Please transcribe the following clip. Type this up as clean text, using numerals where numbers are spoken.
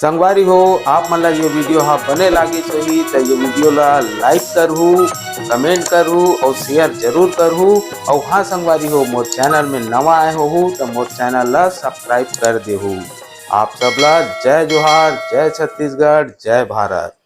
संगवारी हो आप मन ला ये वीडियो हाँ बने लगी सही तो ये वीडियो ला लाइक करहू, कमेंट करहू और शेयर जरूर करहू। और हाँ संगवारी हो मोर चैनल में नवा आए हो तो मोर चैनल ला सब्सक्राइब कर देहू। आप सब ला जय जोहार, जय छत्तीसगढ़, जय भारत।